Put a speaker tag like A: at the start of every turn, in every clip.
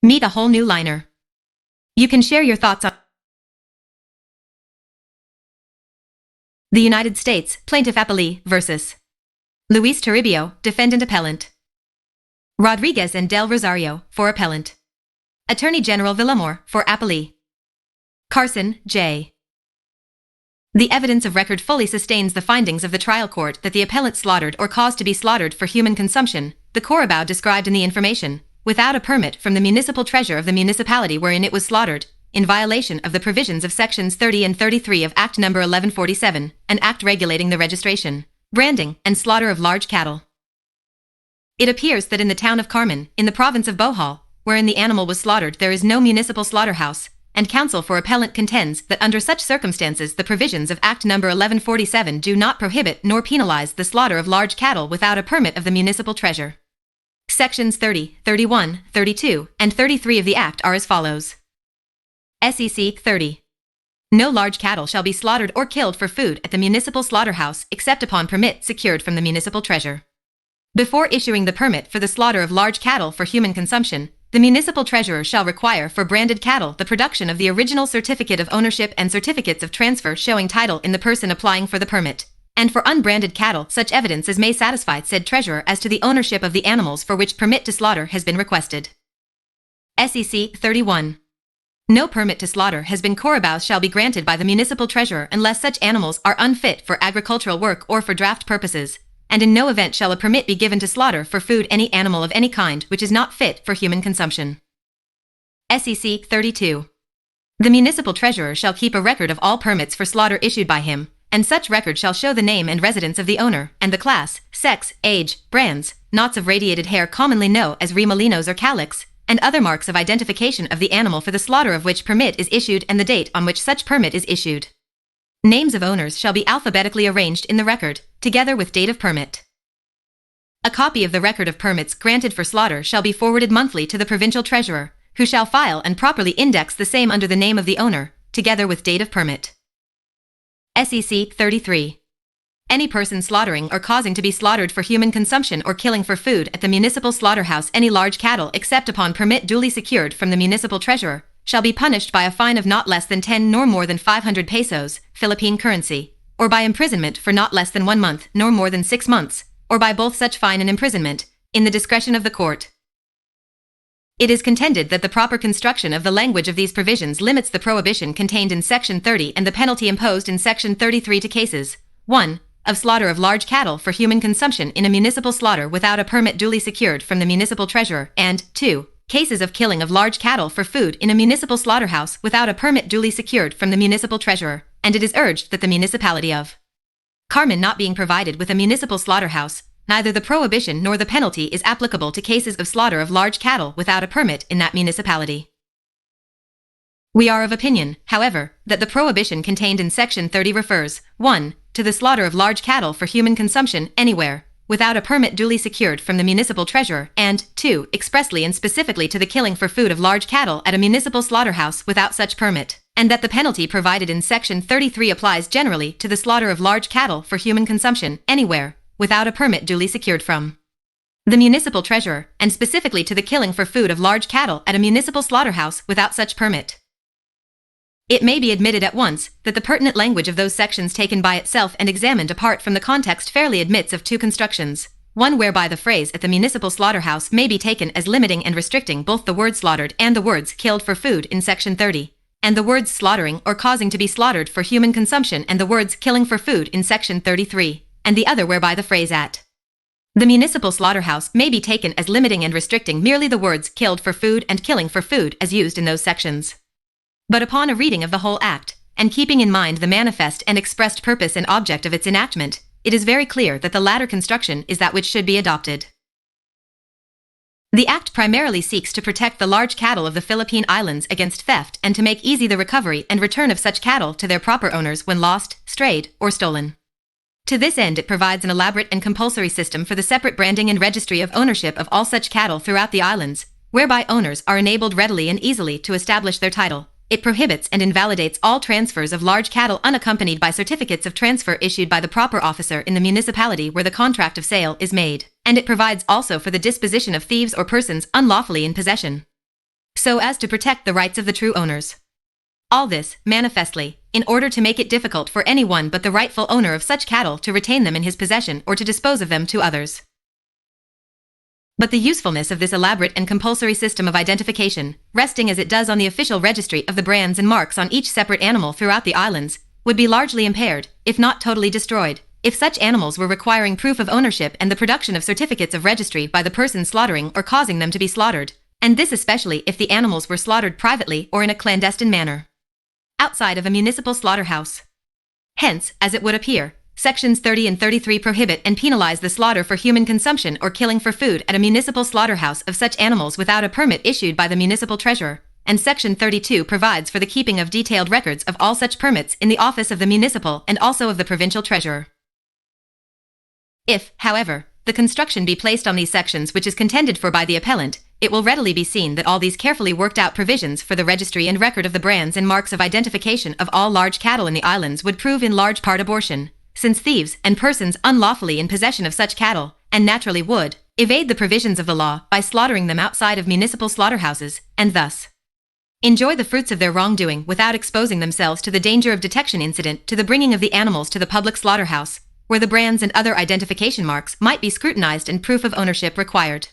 A: Meet a whole new liner. You can share your thoughts on the United States Plaintiff Appellee versus Luis Torribio, Defendant Appellant. Rodriguez and Del Rosario, for Appellant. Attorney General Villamor, for Appellee. Carson, J. The evidence of record fully sustains the findings of the trial court that the appellant slaughtered or caused to be slaughtered for human consumption, the Carabaos described in the information, without a permit from the municipal treasurer of the municipality wherein it was slaughtered, in violation of the provisions of Sections 30 and 33 of Act No. 1147, an act regulating the registration, branding, and slaughter of large cattle. It appears that in the town of Carmen, in the province of Bohol, wherein the animal was slaughtered, there is no municipal slaughterhouse, and counsel for appellant contends that under such circumstances the provisions of Act No. 1147 do not prohibit nor penalize the slaughter of large cattle without a permit of the municipal treasurer. Sections 30, 31, 32, and 33 of the Act are as follows. SEC 30. No large cattle shall be slaughtered or killed for food at the municipal slaughterhouse except upon permit secured from the municipal treasurer. Before issuing the permit for the slaughter of large cattle for human consumption, the municipal treasurer shall require for branded cattle the production of the original certificate of ownership and certificates of transfer showing title in the person applying for the permit, and for unbranded cattle such evidence as may satisfy said treasurer as to the ownership of the animals for which permit to slaughter has been requested. SEC 31. No permit to slaughter has been Carabaos shall be granted by the municipal treasurer unless such animals are unfit for agricultural work or for draft purposes, and in no event shall a permit be given to slaughter for food any animal of any kind which is not fit for human consumption. SEC 32. The municipal treasurer shall keep a record of all permits for slaughter issued by him, and such record shall show the name and residence of the owner, and the class, sex, age, brands, knots of radiated hair commonly known as remolinos or calyx, and other marks of identification of the animal for the slaughter of which permit is issued and the date on which such permit is issued. Names of owners shall be alphabetically arranged in the record, together with date of permit. A copy of the record of permits granted for slaughter shall be forwarded monthly to the provincial treasurer, who shall file and properly index the same under the name of the owner, together with date of permit. SEC 33. Any person slaughtering or causing to be slaughtered for human consumption or killing for food at the municipal slaughterhouse any large cattle except upon permit duly secured from the municipal treasurer, shall be punished by a fine of not less than 10 nor more than 500 pesos, Philippine currency, or by imprisonment for not less than 1 month nor more than 6 months, or by both such fine and imprisonment, in the discretion of the court. It is contended that the proper construction of the language of these provisions limits the prohibition contained in Section 30 and the penalty imposed in Section 33 to cases 1. Of slaughter of large cattle for human consumption in a municipal slaughter without a permit duly secured from the municipal treasurer, and 2. Cases of killing of large cattle for food in a municipal slaughterhouse without a permit duly secured from the municipal treasurer, and it is urged that the municipality of Carmen not being provided with a municipal slaughterhouse, neither the prohibition nor the penalty is applicable to cases of slaughter of large cattle without a permit in that municipality. We are of opinion, however, that the prohibition contained in Section 30 refers 1. To the slaughter of large cattle for human consumption anywhere, without a permit duly secured from the municipal treasurer, and 2. Expressly and specifically to the killing for food of large cattle at a municipal slaughterhouse without such permit, and that the penalty provided in Section 33 applies generally to the slaughter of large cattle for human consumption anywhere, without a permit duly secured from the municipal treasurer, and specifically to the killing for food of large cattle at a municipal slaughterhouse without such permit. It may be admitted at once that the pertinent language of those sections taken by itself and examined apart from the context fairly admits of 2 constructions, one whereby the phrase at the municipal slaughterhouse may be taken as limiting and restricting both the word slaughtered and the words killed for food in Section 30, and the words slaughtering or causing to be slaughtered for human consumption and the words killing for food in Section 33, and the other whereby the phrase at the municipal slaughterhouse may be taken as limiting and restricting merely the words killed for food and killing for food as used in those sections. But upon a reading of the whole Act, and keeping in mind the manifest and expressed purpose and object of its enactment, it is very clear that the latter construction is that which should be adopted. The Act primarily seeks to protect the large cattle of the Philippine Islands against theft and to make easy the recovery and return of such cattle to their proper owners when lost, strayed, or stolen. To this end it provides an elaborate and compulsory system for the separate branding and registry of ownership of all such cattle throughout the islands, whereby owners are enabled readily and easily to establish their title. It prohibits and invalidates all transfers of large cattle unaccompanied by certificates of transfer issued by the proper officer in the municipality where the contract of sale is made, and it provides also for the disposition of thieves or persons unlawfully in possession. so as to protect the rights of the true owners. All this, manifestly, in order to make it difficult for anyone but the rightful owner of such cattle to retain them in his possession or to dispose of them to others. But the usefulness of this elaborate and compulsory system of identification, resting as it does on the official registry of the brands and marks on each separate animal throughout the islands, would be largely impaired, if not totally destroyed, if such animals were requiring proof of ownership and the production of certificates of registry by the person slaughtering or causing them to be slaughtered, and this especially if the animals were slaughtered privately or in a clandestine manner, outside of a municipal slaughterhouse. Hence, as it would appear, Sections 30 and 33 prohibit and penalize the slaughter for human consumption or killing for food at a municipal slaughterhouse of such animals without a permit issued by the municipal treasurer, and Section 32 provides for the keeping of detailed records of all such permits in the office of the municipal and also of the provincial treasurer. If, however, the construction be placed on these sections which is contended for by the appellant, it will readily be seen that all these carefully worked out provisions for the registry and record of the brands and marks of identification of all large cattle in the islands would prove in large part abortion, since thieves and persons unlawfully in possession of such cattle, and naturally would, evade the provisions of the law by slaughtering them outside of municipal slaughterhouses, and thus enjoy the fruits of their wrongdoing without exposing themselves to the danger of detection incident to the bringing of the animals to the public slaughterhouse, where the brands and other identification marks might be scrutinized and proof of ownership required.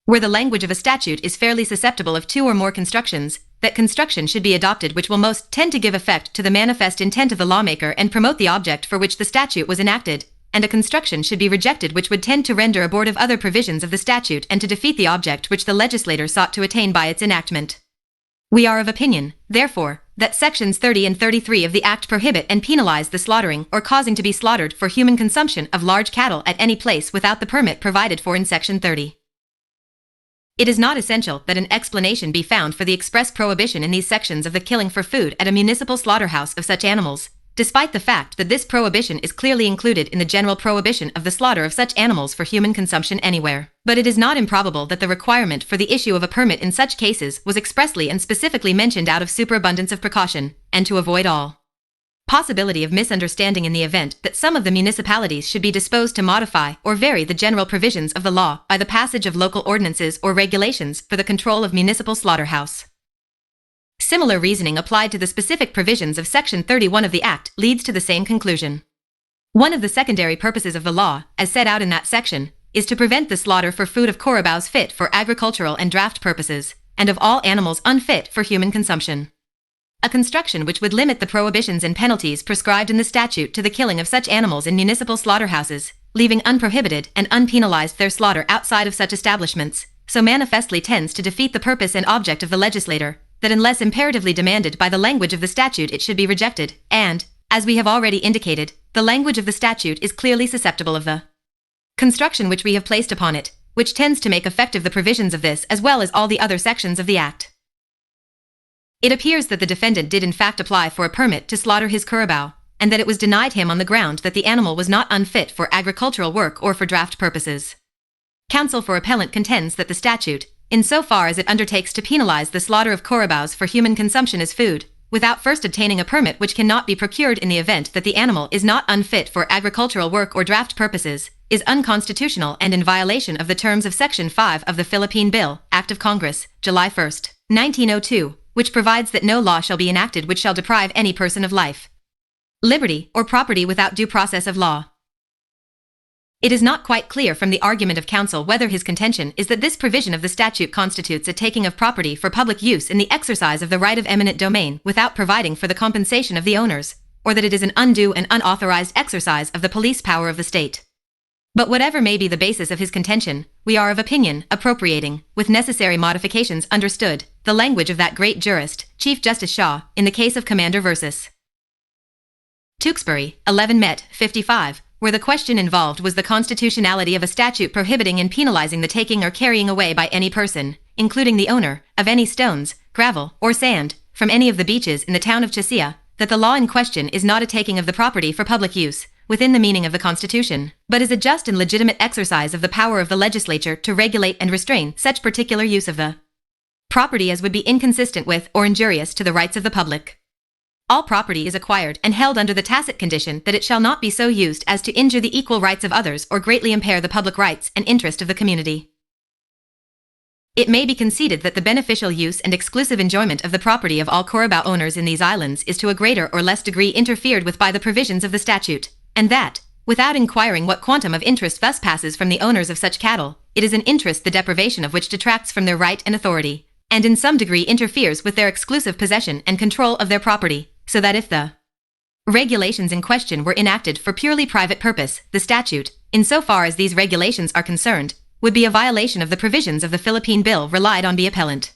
A: Where the language of a statute is fairly susceptible of two or more constructions, that construction should be adopted which will most tend to give effect to the manifest intent of the lawmaker and promote the object for which the statute was enacted, and a construction should be rejected which would tend to render abortive other provisions of the statute and to defeat the object which the legislator sought to attain by its enactment. We are of opinion, therefore, that Sections 30 and 33 of the Act prohibit and penalize the slaughtering or causing to be slaughtered for human consumption of large cattle at any place without the permit provided for in Section 30. It is not essential that an explanation be found for the express prohibition in these sections of the killing for food at a municipal slaughterhouse of such animals, despite the fact that this prohibition is clearly included in the general prohibition of the slaughter of such animals for human consumption anywhere. But it is not improbable that the requirement for the issue of a permit in such cases was expressly and specifically mentioned out of superabundance of precaution, and to avoid all possibility of misunderstanding in the event that some of the municipalities should be disposed to modify or vary the general provisions of the law by the passage of local ordinances or regulations for the control of municipal slaughterhouse. Similar reasoning applied to the specific provisions of Section 31 of the Act leads to the same conclusion. One of the secondary purposes of the law, as set out in that section, is to prevent the slaughter for food of Carabaos fit for agricultural and draft purposes, and of all animals unfit for human consumption. A construction which would limit the prohibitions and penalties prescribed in the statute to the killing of such animals in municipal slaughterhouses, leaving unprohibited and unpenalized their slaughter outside of such establishments, so manifestly tends to defeat the purpose and object of the legislator, that unless imperatively demanded by the language of the statute it should be rejected, and, as we have already indicated, the language of the statute is clearly susceptible of the construction which we have placed upon it, which tends to make effective the provisions of this as well as all the other sections of the Act. It appears that the defendant did in fact apply for a permit to slaughter his carabao, and that it was denied him on the ground that the animal was not unfit for agricultural work or for draft purposes. Counsel for appellant contends that the statute, in so far as it undertakes to penalize the slaughter of carabaos for human consumption as food, without first obtaining a permit which cannot be procured in the event that the animal is not unfit for agricultural work or draft purposes, is unconstitutional and in violation of the terms of Section 5 of the Philippine Bill, Act of Congress, July 1, 1902, which provides that no law shall be enacted which shall deprive any person of life, liberty, or property without due process of law. It is not quite clear from the argument of counsel whether his contention is that this provision of the statute constitutes a taking of property for public use in the exercise of the right of eminent domain without providing for the compensation of the owners, or that it is an undue and unauthorized exercise of the police power of the state. But whatever may be the basis of his contention, we are of opinion, appropriating, with necessary modifications understood, the language of that great jurist, Chief Justice Shaw, in the case of Commander vs. Tewksbury, 11 Met. 55, where the question involved was the constitutionality of a statute prohibiting and penalizing the taking or carrying away by any person, including the owner, of any stones, gravel, or sand, from any of the beaches in the town of Chisea, that the law in question is not a taking of the property for public use, within the meaning of the Constitution, but is a just and legitimate exercise of the power of the legislature to regulate and restrain such particular use of the property as would be inconsistent with or injurious to the rights of the public. All property is acquired and held under the tacit condition that it shall not be so used as to injure the equal rights of others or greatly impair the public rights and interest of the community. It may be conceded that the beneficial use and exclusive enjoyment of the property of all Carabao owners in these islands is to a greater or less degree interfered with by the provisions of the statute, and that, without inquiring what quantum of interest thus passes from the owners of such cattle, it is an interest the deprivation of which detracts from their right and authority, and in some degree interferes with their exclusive possession and control of their property, so that if the regulations in question were enacted for purely private purpose, the statute, insofar as these regulations are concerned, would be a violation of the provisions of the Philippine Bill relied on by appellant.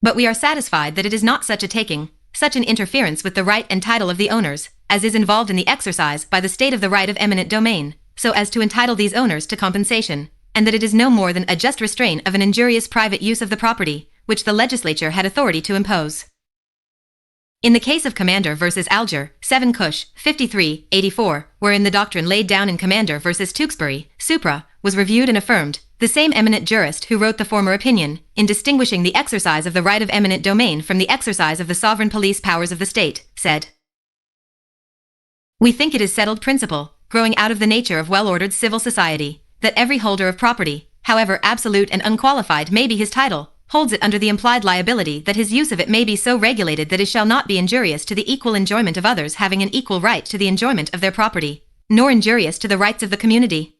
A: But we are satisfied that it is not such a taking, such an interference with the right and title of the owners, as is involved in the exercise by the state of the right of eminent domain, so as to entitle these owners to compensation, and that it is no more than a just restraint of an injurious private use of the property, which the legislature had authority to impose. In the case of Commander v. Alger, 7 Cush, 53-84, wherein the doctrine laid down in Commander v. Tewksbury, Supra, was reviewed and affirmed, the same eminent jurist who wrote the former opinion, in distinguishing the exercise of the right of eminent domain from the exercise of the sovereign police powers of the state, said, "We think it is settled principle, growing out of the nature of well-ordered civil society, that every holder of property, however absolute and unqualified may be his title, holds it under the implied liability that his use of it may be so regulated that it shall not be injurious to the equal enjoyment of others having an equal right to the enjoyment of their property, nor injurious to the rights of the community.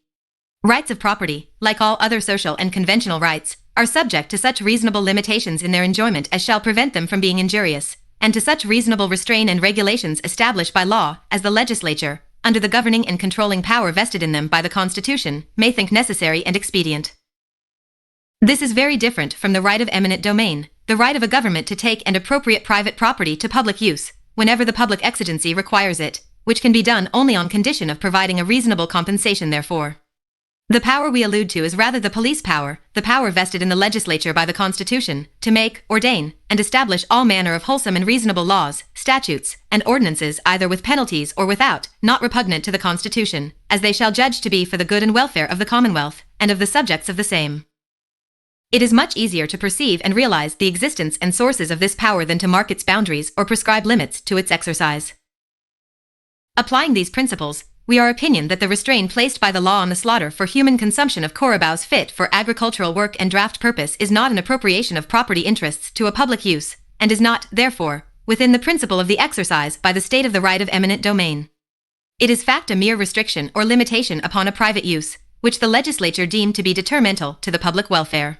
A: Rights of property, like all other social and conventional rights, are subject to such reasonable limitations in their enjoyment as shall prevent them from being injurious, and to such reasonable restraint and regulations established by law as the legislature, under the governing and controlling power vested in them by the Constitution, may think necessary and expedient. This is very different from the right of eminent domain, the right of a government to take and appropriate private property to public use, whenever the public exigency requires it, which can be done only on condition of providing a reasonable compensation therefor. The power we allude to is rather the police power, the power vested in the legislature by the Constitution, to make, ordain, and establish all manner of wholesome and reasonable laws, statutes, and ordinances either with penalties or without, not repugnant to the Constitution, as they shall judge to be for the good and welfare of the Commonwealth, and of the subjects of the same. It is much easier to perceive and realize the existence and sources of this power than to mark its boundaries or prescribe limits to its exercise. Applying these principles, we are opinion that the restraint placed by the law on the slaughter for human consumption of Carabaos fit for agricultural work and draft purpose is not an appropriation of property interests to a public use, and is not, therefore, within the principle of the exercise by the state of the right of eminent domain. It is fact a mere restriction or limitation upon a private use, which the legislature deemed to be detrimental to the public welfare.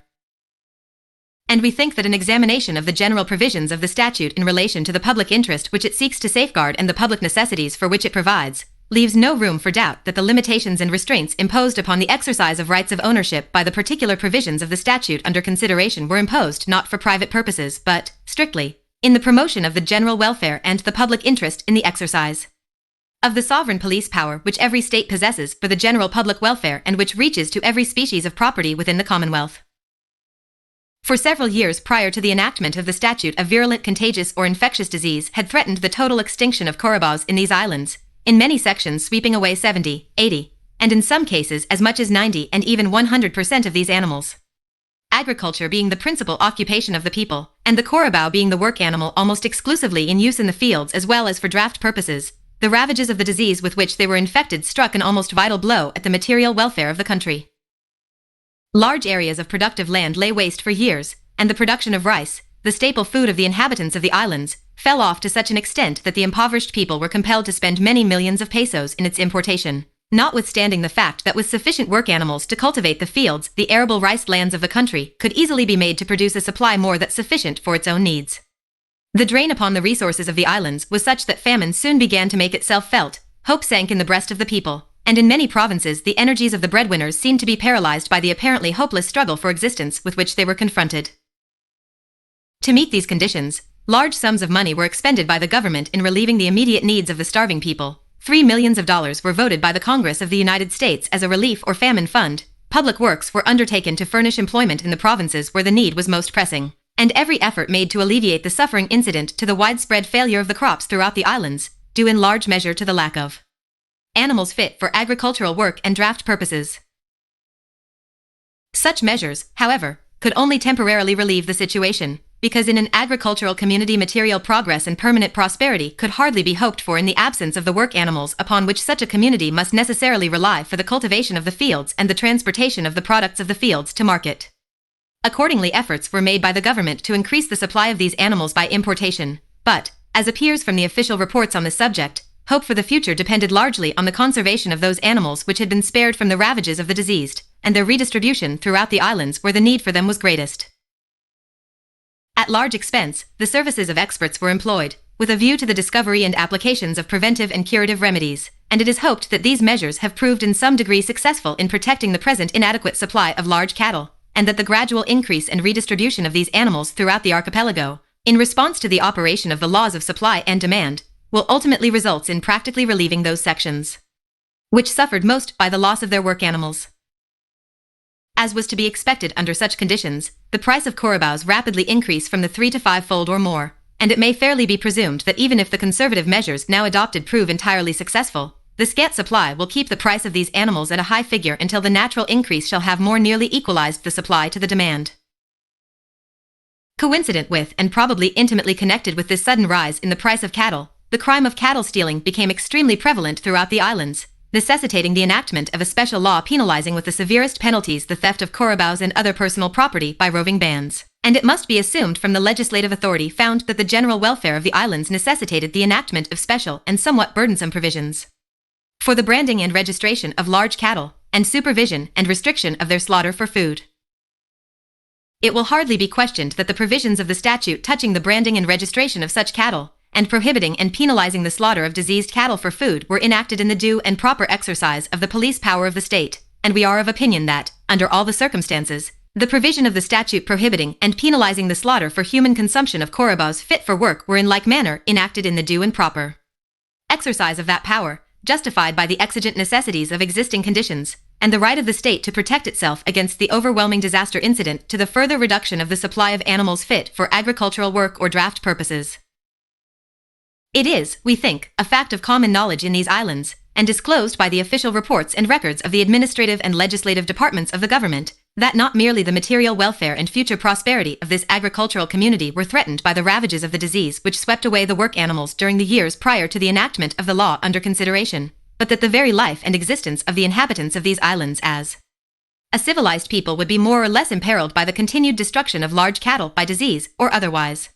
A: And we think that an examination of the general provisions of the statute in relation to the public interest which it seeks to safeguard and the public necessities for which it provides, leaves no room for doubt that the limitations and restraints imposed upon the exercise of rights of ownership by the particular provisions of the statute under consideration were imposed not for private purposes but, strictly, in the promotion of the general welfare and the public interest in the exercise of the sovereign police power which every state possesses for the general public welfare and which reaches to every species of property within the Commonwealth. For several years prior to the enactment of the statute, a virulent, contagious, or infectious disease had threatened the total extinction of Carabaos in these islands, in many sections sweeping away 70, 80, and in some cases as much as 90 and even 100% of these animals. Agriculture being the principal occupation of the people, and the Carabao being the work animal almost exclusively in use in the fields as well as for draft purposes, the ravages of the disease with which they were infected struck an almost vital blow at the material welfare of the country. Large areas of productive land lay waste for years, and the production of rice, the staple food of the inhabitants of the islands, fell off to such an extent that the impoverished people were compelled to spend many millions of pesos in its importation, notwithstanding the fact that with sufficient work animals to cultivate the fields, the arable rice lands of the country could easily be made to produce a supply more than sufficient for its own needs. The drain upon the resources of the islands was such that famine soon began to make itself felt, hope sank in the breast of the people, and in many provinces the energies of the breadwinners seemed to be paralyzed by the apparently hopeless struggle for existence with which they were confronted. To meet these conditions, large sums of money were expended by the government in relieving the immediate needs of the starving people. $3 million were voted by the Congress of the United States as a relief or famine fund. Public works were undertaken to furnish employment in the provinces where the need was most pressing, and every effort made to alleviate the suffering incident to the widespread failure of the crops throughout the islands, due in large measure to the lack of animals fit for agricultural work and draft purposes. Such measures, however, could only temporarily relieve the situation, because in an agricultural community material progress and permanent prosperity could hardly be hoped for in the absence of the work animals upon which such a community must necessarily rely for the cultivation of the fields and the transportation of the products of the fields to market. Accordingly, efforts were made by the government to increase the supply of these animals by importation, but, as appears from the official reports on the subject, hope for the future depended largely on the conservation of those animals which had been spared from the ravages of the diseased, and their redistribution throughout the islands where the need for them was greatest. At large expense, the services of experts were employed, with a view to the discovery and applications of preventive and curative remedies, and it is hoped that these measures have proved in some degree successful in protecting the present inadequate supply of large cattle, and that the gradual increase and redistribution of these animals throughout the archipelago, in response to the operation of the laws of supply and demand, will ultimately result in practically relieving those sections which suffered most by the loss of their work animals. As was to be expected under such conditions, the price of Carabaos rapidly increased from the 3 to 5-fold or more, and it may fairly be presumed that even if the conservative measures now adopted prove entirely successful, the scant supply will keep the price of these animals at a high figure until the natural increase shall have more nearly equalized the supply to the demand. Coincident with, and probably intimately connected with this sudden rise in the price of cattle, the crime of cattle stealing became extremely prevalent throughout the islands, necessitating the enactment of a special law penalizing with the severest penalties the theft of Carabaos and other personal property by roving bands. And it must be assumed from the legislative authority found that the general welfare of the islands necessitated the enactment of special and somewhat burdensome provisions for the branding and registration of large cattle, and supervision and restriction of their slaughter for food. It will hardly be questioned that the provisions of the statute touching the branding and registration of such cattle, and prohibiting and penalizing the slaughter of diseased cattle for food were enacted in the due and proper exercise of the police power of the state, and we are of opinion that, under all the circumstances, the provision of the statute prohibiting and penalizing the slaughter for human consumption of Carabaos fit for work were in like manner enacted in the due and proper exercise of that power, justified by the exigent necessities of existing conditions, and the right of the state to protect itself against the overwhelming disaster incident to the further reduction of the supply of animals fit for agricultural work or draft purposes. It is, we think, a fact of common knowledge in these islands, and disclosed by the official reports and records of the administrative and legislative departments of the government, that not merely the material welfare and future prosperity of this agricultural community were threatened by the ravages of the disease which swept away the work animals during the years prior to the enactment of the law under consideration, but that the very life and existence of the inhabitants of these islands as a civilized people would be more or less imperiled by the continued destruction of large cattle by disease or otherwise.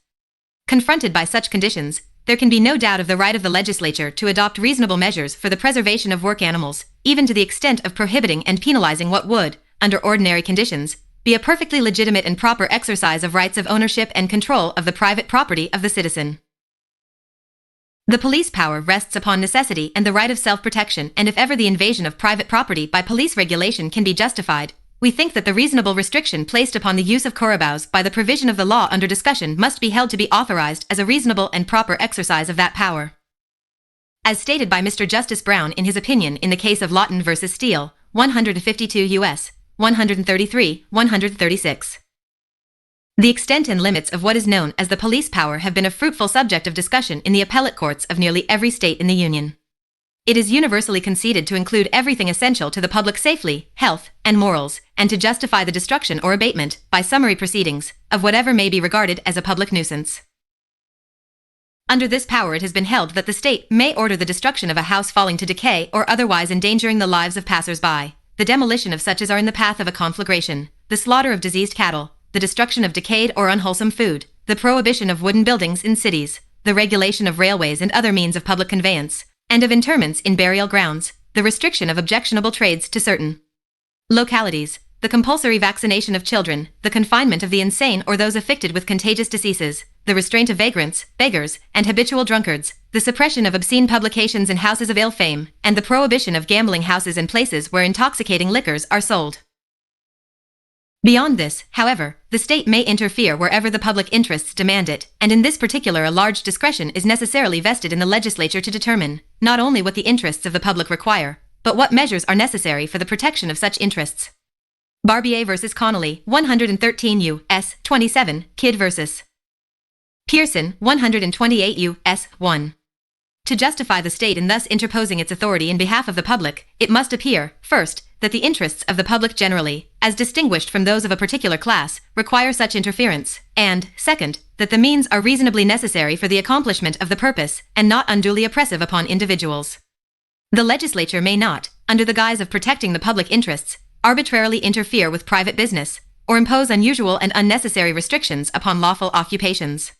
A: Confronted by such conditions, there can be no doubt of the right of the legislature to adopt reasonable measures for the preservation of work animals, even to the extent of prohibiting and penalizing what would, under ordinary conditions, be a perfectly legitimate and proper exercise of rights of ownership and control of the private property of the citizen. The police power rests upon necessity and the right of self-protection, and if ever the invasion of private property by police regulation can be justified, we think that the reasonable restriction placed upon the use of Carabaos by the provision of the law under discussion must be held to be authorized as a reasonable and proper exercise of that power. As stated by Mr. Justice Brown in his opinion in the case of Lawton v. Steele, 152 U.S. 133, 136. The extent and limits of what is known as the police power have been a fruitful subject of discussion in the appellate courts of nearly every state in the Union. It is universally conceded to include everything essential to the public safety, health, and morals, and to justify the destruction or abatement, by summary proceedings, of whatever may be regarded as a public nuisance. Under this power it has been held that the state may order the destruction of a house falling to decay or otherwise endangering the lives of passers-by, the demolition of such as are in the path of a conflagration, the slaughter of diseased cattle, the destruction of decayed or unwholesome food, the prohibition of wooden buildings in cities, the regulation of railways and other means of public conveyance, and of interments in burial grounds, the restriction of objectionable trades to certain localities, the compulsory vaccination of children, the confinement of the insane or those afflicted with contagious diseases, the restraint of vagrants, beggars, and habitual drunkards, the suppression of obscene publications in houses of ill fame, and the prohibition of gambling houses and places where intoxicating liquors are sold. Beyond this, however, the state may interfere wherever the public interests demand it, and in this particular a large discretion is necessarily vested in the legislature to determine, not only what the interests of the public require, but what measures are necessary for the protection of such interests. Barbier v. Connolly, 113 U.S. 27, Kidd v. Pearson, 128 U.S. 1. To justify the state in thus interposing its authority in behalf of the public, it must appear, first, that the interests of the public generally, as distinguished from those of a particular class, require such interference, and, second, that the means are reasonably necessary for the accomplishment of the purpose, and not unduly oppressive upon individuals. The legislature may not, under the guise of protecting the public interests, arbitrarily interfere with private business, or impose unusual and unnecessary restrictions upon lawful occupations.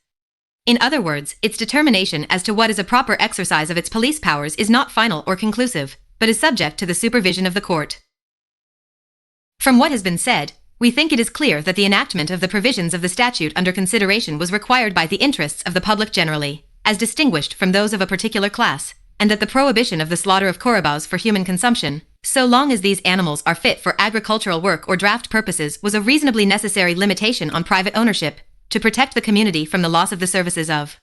A: In other words, its determination as to what is a proper exercise of its police powers is not final or conclusive, but is subject to the supervision of the court. From what has been said, we think it is clear that the enactment of the provisions of the statute under consideration was required by the interests of the public generally, as distinguished from those of a particular class, and that the prohibition of the slaughter of Carabaos for human consumption, so long as these animals are fit for agricultural work or draft purposes, was a reasonably necessary limitation on private ownership, to protect the community from the loss of the services of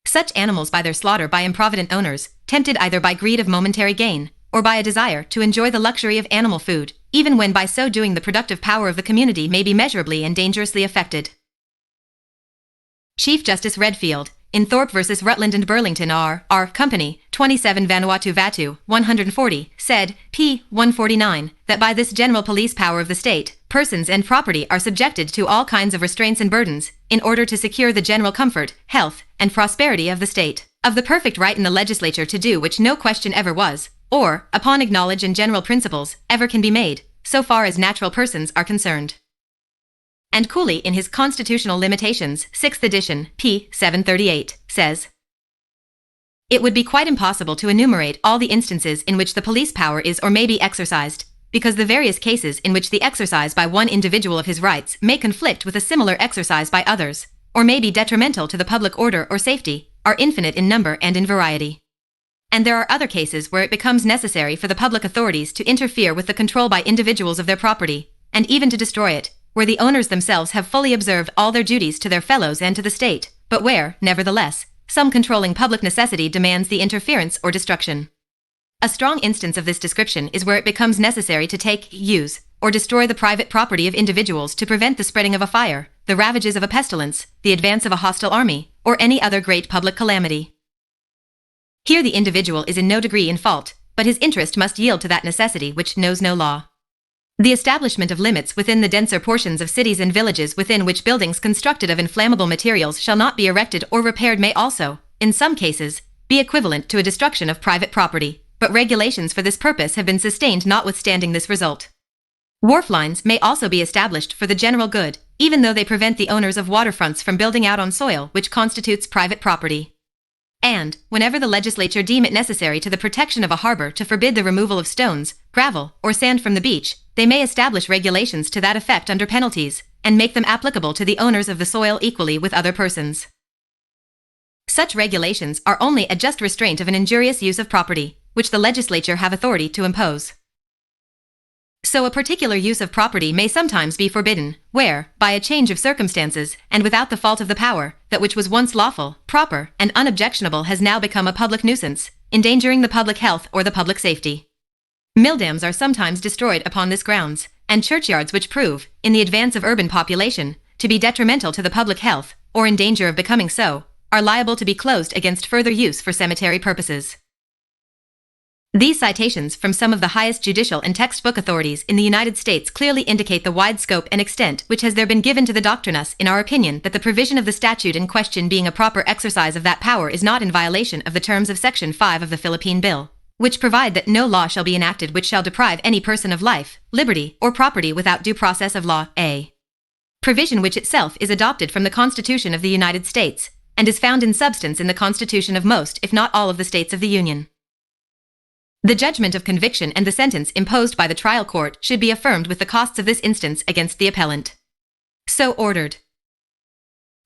A: such animals by their slaughter by improvident owners, tempted either by greed of momentary gain, or by a desire to enjoy the luxury of animal food, even when by so doing the productive power of the community may be measurably and dangerously affected. Chief Justice Redfield, in Thorpe v. Rutland and Burlington R. Company, 27 Vanuatu Vatu, 140, said, p. 149, that by this general police power of the state, persons and property are subjected to all kinds of restraints and burdens, in order to secure the general comfort, health, and prosperity of the state, of the perfect right in the legislature to do which no question ever was, or, upon acknowledged and general principles, ever can be made, so far as natural persons are concerned. And Cooley in his Constitutional Limitations, 6th edition, p. 738, says, it would be quite impossible to enumerate all the instances in which the police power is or may be exercised, because the various cases in which the exercise by one individual of his rights may conflict with a similar exercise by others, or may be detrimental to the public order or safety, are infinite in number and in variety. And there are other cases where it becomes necessary for the public authorities to interfere with the control by individuals of their property, and even to destroy it, where the owners themselves have fully observed all their duties to their fellows and to the state, but where, nevertheless, some controlling public necessity demands the interference or destruction. A strong instance of this description is where it becomes necessary to take, use, or destroy the private property of individuals to prevent the spreading of a fire, the ravages of a pestilence, the advance of a hostile army, or any other great public calamity. Here the individual is in no degree in fault, but his interest must yield to that necessity which knows no law. The establishment of limits within the denser portions of cities and villages within which buildings constructed of inflammable materials shall not be erected or repaired may also, in some cases, be equivalent to a destruction of private property, but regulations for this purpose have been sustained notwithstanding this result. Wharf lines may also be established for the general good, even though they prevent the owners of waterfronts from building out on soil which constitutes private property. And, whenever the legislature deem it necessary to the protection of a harbor to forbid the removal of stones, gravel, or sand from the beach, they may establish regulations to that effect under penalties, and make them applicable to the owners of the soil equally with other persons. Such regulations are only a just restraint of an injurious use of property, which the legislature have authority to impose. So a particular use of property may sometimes be forbidden, where, by a change of circumstances, and without the fault of the power, that which was once lawful, proper, and unobjectionable has now become a public nuisance, endangering the public health or the public safety. Milldams are sometimes destroyed upon this grounds, and churchyards which prove, in the advance of urban population, to be detrimental to the public health, or in danger of becoming so, are liable to be closed against further use for cemetery purposes. These citations from some of the highest judicial and textbook authorities in the United States clearly indicate the wide scope and extent which has there been given to the doctrinus in our opinion that the provision of the statute in question being a proper exercise of that power is not in violation of the terms of Section 5 of the Philippine Bill, which provide that no law shall be enacted which shall deprive any person of life, liberty, or property without due process of law, a provision which itself is adopted from the Constitution of the United States, and is found in substance in the Constitution of most if not all of the states of the Union. The judgment of conviction and the sentence imposed by the trial court should be affirmed with the costs of this instance against the appellant. So ordered.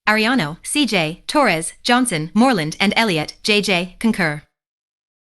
A: Ariano, C.J., Torres, Johnson, Moreland, and Elliott, J.J., concur.